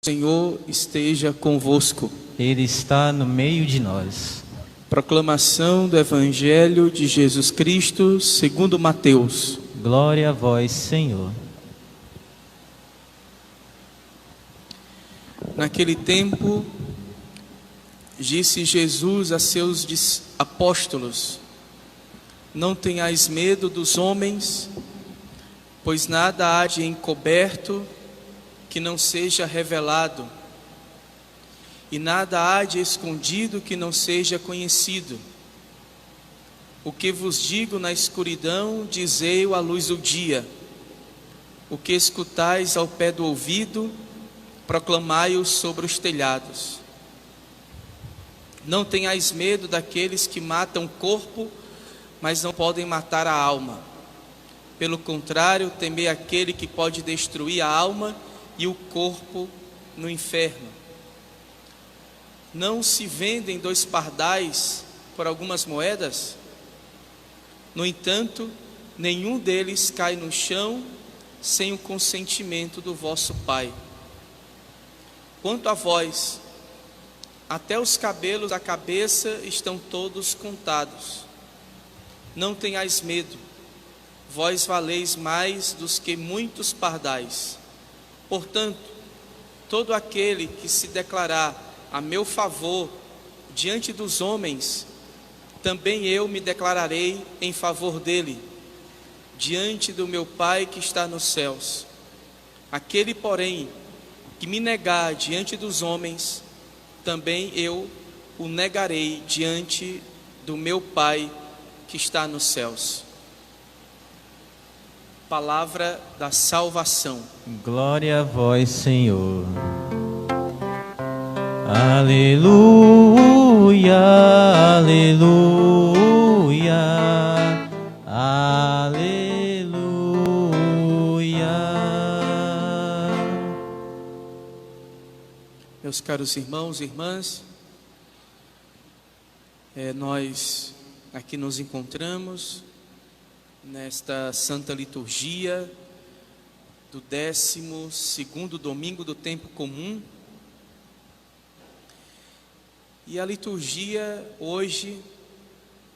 Senhor esteja convosco. Ele está no meio de nós. Proclamação do Evangelho de Jesus Cristo segundo Mateus. Glória a vós, Senhor. Naquele tempo, disse Jesus a seus apóstolos: Não tenhais medo dos homens, pois nada há de encoberto que não seja revelado, e nada há de escondido que não seja conhecido. O que vos digo na escuridão, dizei-o à luz do dia. O que escutais ao pé do ouvido, proclamai-o sobre os telhados. Não tenhais medo daqueles que matam o corpo, mas não podem matar a alma. Pelo contrário, temei aquele que pode destruir a alma e o corpo no inferno. Não se vendem 2 pardais por algumas moedas? No entanto, nenhum deles cai no chão sem o consentimento do vosso Pai. Quanto a vós, até os cabelos da cabeça estão todos contados. Não tenhais medo, vós valeis mais dos que muitos pardais. Portanto, todo aquele que se declarar a meu favor diante dos homens, também eu me declararei em favor dele, diante do meu Pai que está nos céus. Aquele, porém, que me negar diante dos homens, também eu o negarei diante do meu Pai que está nos céus. Palavra da salvação. Glória a vós, Senhor. Aleluia, aleluia, aleluia. Meus caros irmãos e irmãs, nós aqui nos encontramos nesta Santa Liturgia do 12º domingo do tempo comum. E a liturgia hoje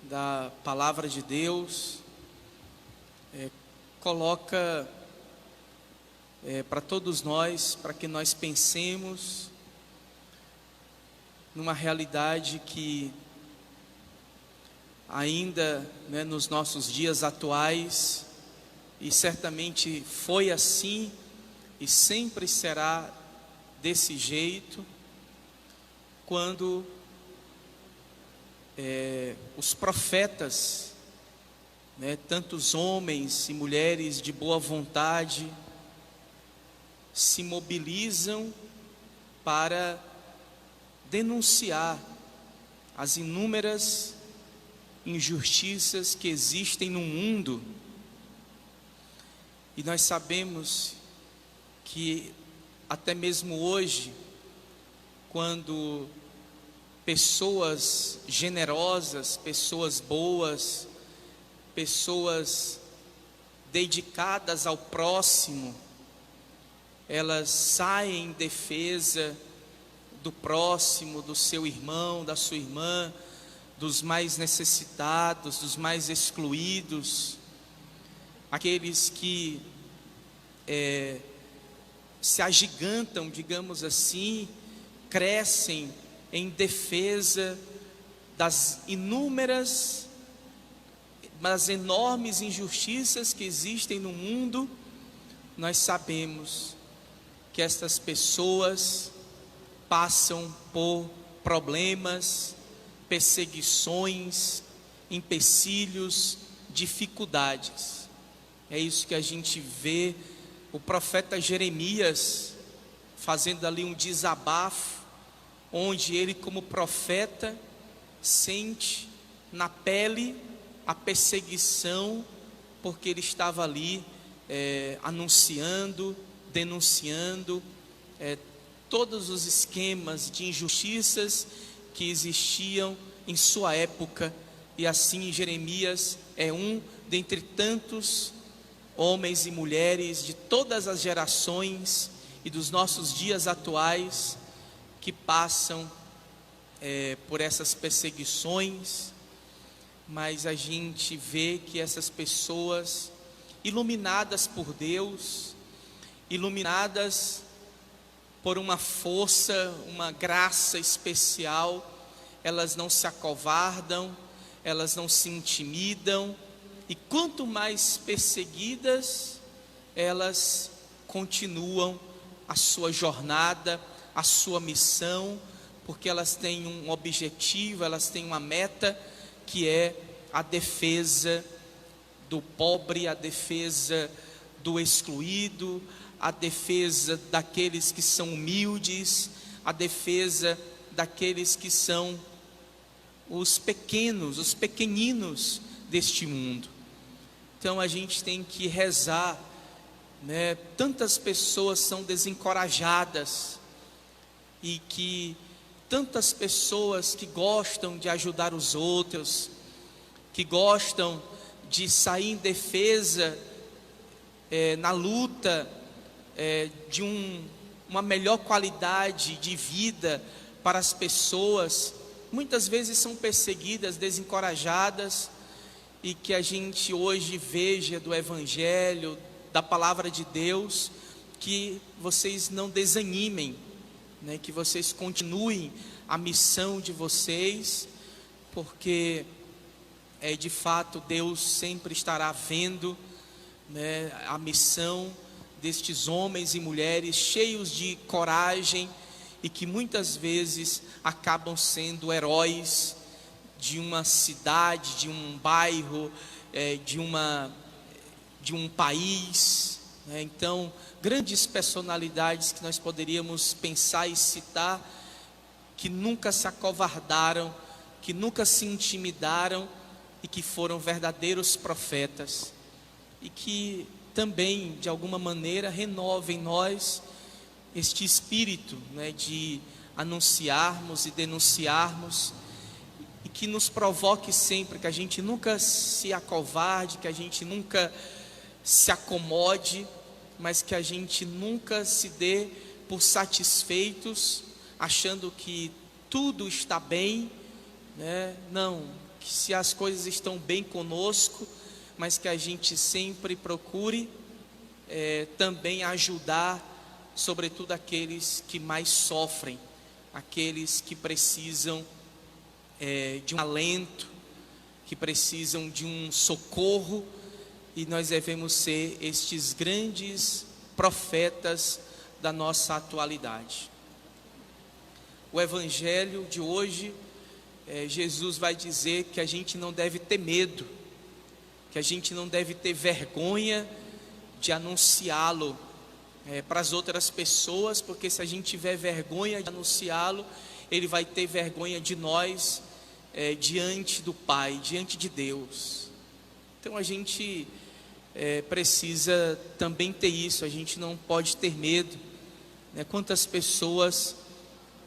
da Palavra de Deus coloca para todos nós, para que nós pensemos numa realidade que ainda, nos nossos dias atuais, e certamente foi assim e sempre será desse jeito, quando os profetas, tantos homens e mulheres de boa vontade, se mobilizam para denunciar as inúmeras injustiças que existem no mundo. E nós sabemos que até mesmo hoje, quando pessoas generosas, pessoas boas, pessoas dedicadas ao próximo, elas saem em defesa do próximo, do seu irmão, da sua irmã, dos mais necessitados, dos mais excluídos, aqueles que se agigantam, digamos assim, crescem em defesa das inúmeras, das enormes injustiças que existem no mundo. Nós sabemos que estas pessoas passam por problemas, perseguições, empecilhos, dificuldades. É isso que a gente vê o profeta Jeremias fazendo ali um desabafo, onde ele, como profeta, sente na pele a perseguição, porque ele estava ali anunciando, denunciando todos os esquemas de injustiças que existiam em sua época. E assim Jeremias é um dentre tantos homens e mulheres de todas as gerações e dos nossos dias atuais que passam por essas perseguições, mas a gente vê que essas pessoas iluminadas por Deus, iluminadas por uma força, uma graça especial, elas não se acovardam, elas não se intimidam, e quanto mais perseguidas, elas continuam a sua jornada, a sua missão, porque elas têm um objetivo, elas têm uma meta, que é a defesa do pobre, a defesa do excluído, a defesa daqueles que são humildes, a defesa daqueles que são os pequenos, os pequeninos deste mundo. Então a gente tem que rezar, né? Tantas pessoas são desencorajadas, e que tantas pessoas que gostam de ajudar os outros, que gostam de sair em defesa, na luta, de uma melhor qualidade de vida para as pessoas, muitas vezes são perseguidas, desencorajadas, e que a gente hoje veja do Evangelho, da Palavra de Deus, que vocês não desanimem, né, que vocês continuem a missão de vocês, porque de fato Deus sempre estará vendo, né, a missão destes homens e mulheres cheios de coragem, e que muitas vezes acabam sendo heróis de uma cidade, de um bairro, de um país, né? Então, grandes personalidades que nós poderíamos pensar e citar, que nunca se acovardaram, que nunca se intimidaram, e que foram verdadeiros profetas, e que também, de alguma maneira, renovem em nós este espírito, né, de anunciarmos e denunciarmos, e que nos provoque sempre, que a gente nunca se acovarde, que a gente nunca se acomode, mas que a gente nunca se dê por satisfeitos, achando que tudo está bem, né? Não, que se as coisas estão bem conosco, mas que a gente sempre procure também ajudar, sobretudo aqueles que mais sofrem, aqueles que precisam de um alento, que precisam de um socorro, e nós devemos ser estes grandes profetas da nossa atualidade. O Evangelho de hoje, Jesus vai dizer que a gente não deve ter medo, que a gente não deve ter vergonha de anunciá-lo para as outras pessoas, porque se a gente tiver vergonha de anunciá-lo, Ele vai ter vergonha de nós diante do Pai, diante de Deus. Então a gente precisa também ter isso, a gente não pode ter medo, né? Quantas pessoas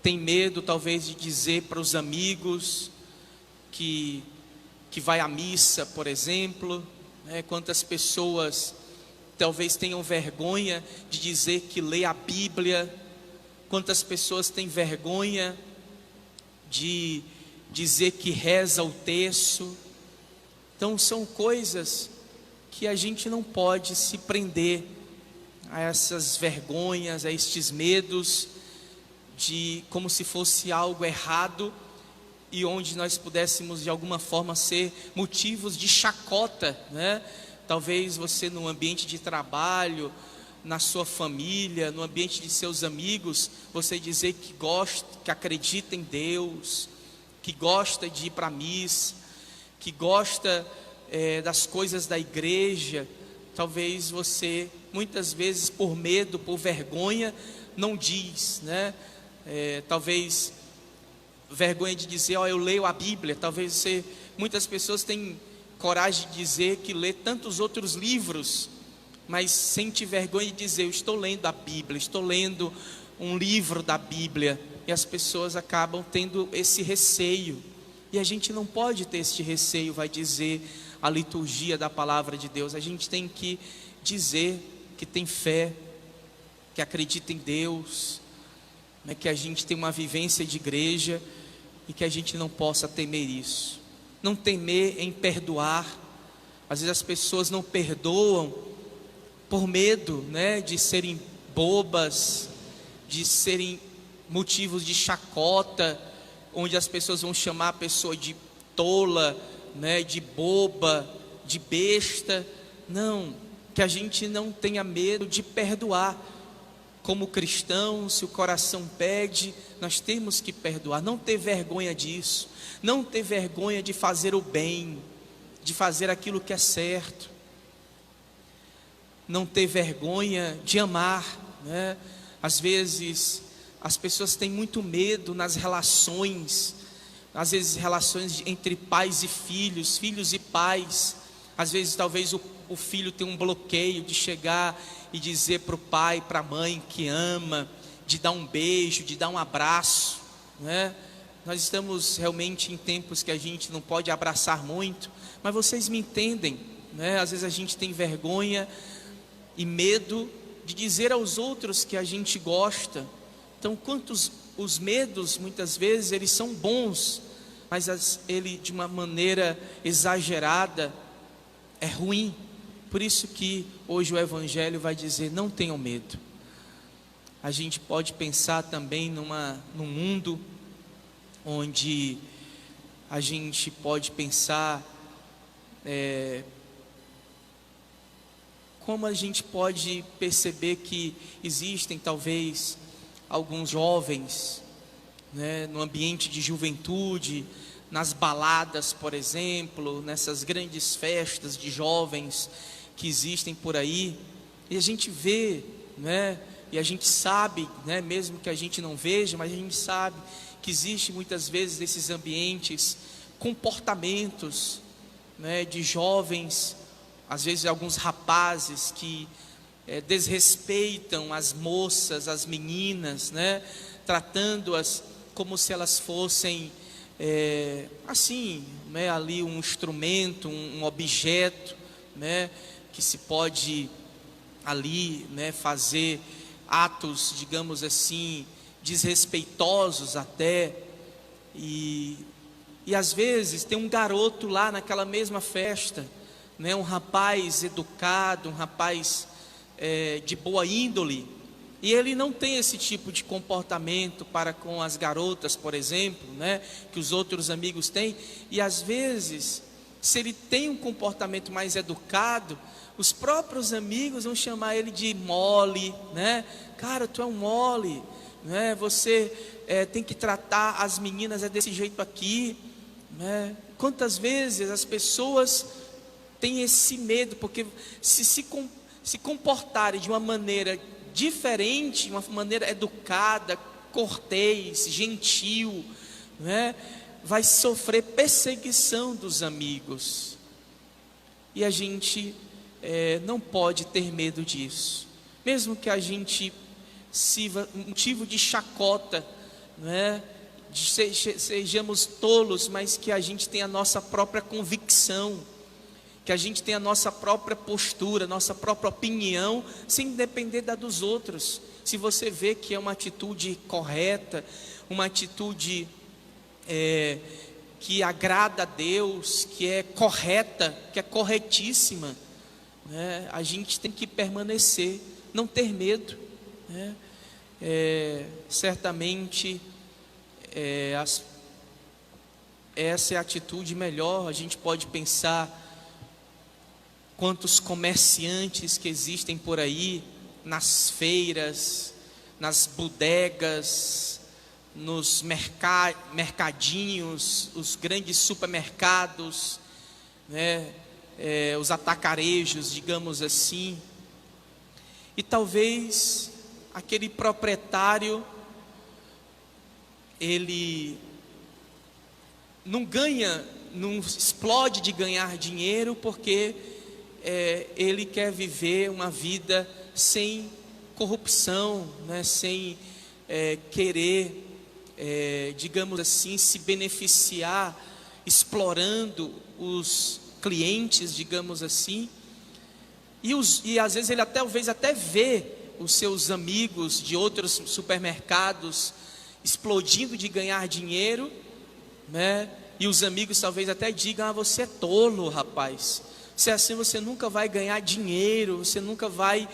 têm medo talvez de dizer para os amigos que vai à missa, por exemplo, né? Quantas pessoas talvez tenham vergonha de dizer que lê a Bíblia, quantas pessoas têm vergonha de dizer que reza o terço. Então são coisas que a gente não pode se prender a essas vergonhas, a estes medos, de como se fosse algo errado, e onde nós pudéssemos de alguma forma ser motivos de chacota, né? Talvez você no ambiente de trabalho, na sua família, no ambiente de seus amigos, você dizer que gosta, que acredita em Deus, que gosta de ir para a missa, que gosta das coisas da igreja. Talvez você, muitas vezes por medo, por vergonha, não diz, né? Talvez vergonha de dizer, eu leio a Bíblia. Talvez muitas pessoas têm coragem de dizer que lê tantos outros livros, mas sente vergonha de dizer, eu estou lendo a Bíblia, estou lendo um livro da Bíblia, e as pessoas acabam tendo esse receio, e a gente não pode ter esse receio, vai dizer a liturgia da palavra de Deus. A gente tem que dizer que tem fé, que acredita em Deus, né, que a gente tem uma vivência de igreja e que a gente não possa temer isso. Não temer em perdoar. Às vezes as pessoas não perdoam por medo, né, de serem bobas, de serem motivos de chacota, onde as pessoas vão chamar a pessoa de tola, né, de boba, de besta. Não, que a gente não tenha medo de perdoar. Como cristão, se o coração pede, nós temos que perdoar, não ter vergonha disso, não ter vergonha de fazer o bem, de fazer aquilo que é certo, não ter vergonha de amar, né? Às vezes as pessoas têm muito medo nas relações, às vezes relações entre pais e filhos, filhos e pais. Às vezes talvez o filho tem um bloqueio de chegar e dizer para o pai, para a mãe que ama, de dar um beijo, de dar um abraço, né? Nós estamos realmente em tempos que a gente não pode abraçar muito, mas vocês me entendem, né? Às vezes a gente tem vergonha e medo de dizer aos outros que a gente gosta. Então, quantos os medos, muitas vezes, eles são bons, mas ele de uma maneira exagerada é ruim. Por isso que hoje o Evangelho vai dizer: não tenham medo. A gente pode pensar também num mundo onde a gente pode pensar como a gente pode perceber que existem talvez alguns jovens, né, no ambiente de juventude, nas baladas, por exemplo, nessas grandes festas de jovens que existem por aí, e a gente vê, né, e a gente sabe, né, mesmo que a gente não veja, mas a gente sabe que existe muitas vezes nesses ambientes comportamentos, né, de jovens, às vezes alguns rapazes que desrespeitam as moças, as meninas, né, tratando-as como se elas fossem assim, né, ali um instrumento, um objeto, né, que se pode ali, né, fazer atos, digamos assim, desrespeitosos até, e às vezes tem um garoto lá naquela mesma festa, né, um rapaz educado, um rapaz de boa índole, e ele não tem esse tipo de comportamento para com as garotas, por exemplo, né, que os outros amigos têm. E às vezes, se ele tem um comportamento mais educado, os próprios amigos vão chamar ele de mole, né? Cara, tu é um mole, né? Você tem que tratar as meninas desse jeito aqui, né? Quantas vezes as pessoas têm esse medo, porque se comportarem de uma maneira diferente, uma maneira educada, cortês, gentil, né, vai sofrer perseguição dos amigos. E a gente não pode ter medo disso, mesmo que a gente sirva motivo de chacota, né, sejamos tolos, mas que a gente tenha a nossa própria convicção, que a gente tenha a nossa própria postura, nossa própria opinião, sem depender da dos outros. Se você vê que é uma atitude correta, uma atitude que agrada a Deus, que é correta, que é corretíssima, né, a gente tem que permanecer, não ter medo, né? Certamente essa é a atitude melhor. A gente pode pensar quantos comerciantes que existem por aí, nas feiras, nas bodegas, nos mercadinhos, os grandes supermercados, né, os atacarejos, digamos assim. E talvez aquele proprietário, ele não explode de ganhar dinheiro, porque ele quer viver uma vida sem corrupção, né, sem querer, digamos assim, se beneficiar, explorando os clientes, digamos assim. E às vezes ele talvez até vê os seus amigos de outros supermercados explodindo de ganhar dinheiro, né? E os amigos talvez até digam: você é tolo, rapaz, se é assim você nunca vai ganhar dinheiro, você nunca vai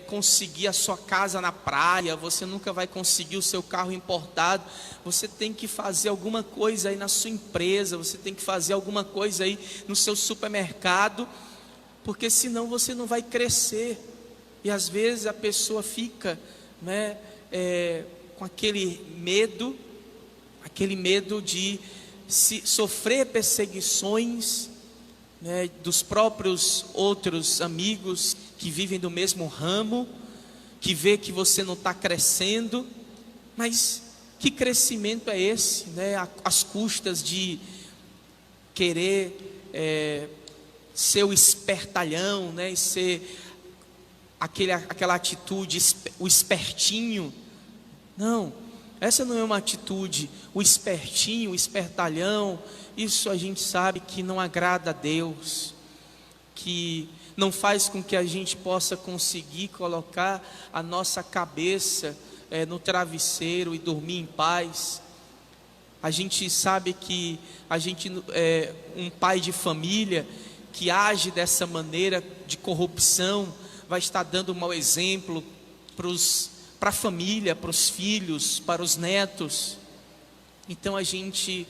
conseguir a sua casa na praia, você nunca vai conseguir o seu carro importado, você tem que fazer alguma coisa aí na sua empresa, você tem que fazer alguma coisa aí no seu supermercado, porque senão você não vai crescer. E às vezes a pessoa fica, né, com aquele medo de sofrer perseguições, né, dos próprios outros amigos que vivem do mesmo ramo, que vê que você não está crescendo. Mas que crescimento é esse, né, às custas de querer ser o espertalhão, né, e ser aquela atitude, o espertinho? Não, essa não é uma atitude. O espertinho, o espertalhão, isso a gente sabe que não agrada a Deus, que não faz com que a gente possa conseguir colocar a nossa cabeça no travesseiro e dormir em paz. A gente sabe que um pai de família que age dessa maneira de corrupção vai estar dando um mau exemplo para a família, para os filhos, para os netos. Então a gente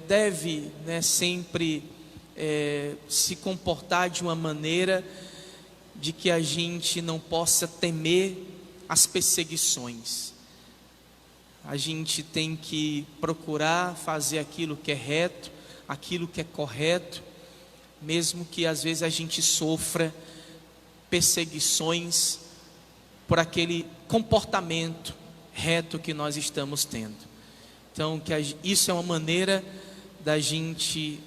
deve, né, sempre se comportar de uma maneira de que a gente não possa temer as perseguições. A gente tem que procurar fazer aquilo que é reto, aquilo que é correto, mesmo que às vezes a gente sofra perseguições por aquele comportamento reto que nós estamos tendo. Então, isso é uma maneira da gente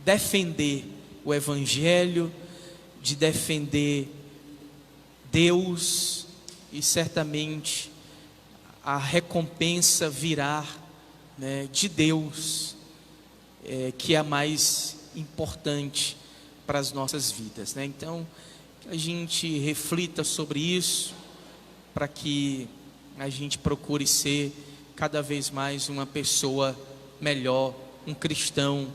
defender o Evangelho, de defender Deus, e certamente a recompensa virá, né, de Deus, que é a mais importante para as nossas vidas, né? Então, que a gente reflita sobre isso, para que a gente procure ser cada vez mais uma pessoa melhor, um cristão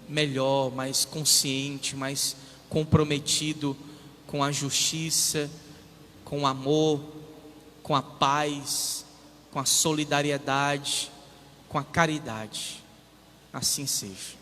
melhor, mais consciente, mais comprometido com a justiça, com o amor, com a paz, com a solidariedade, com a caridade. Assim seja.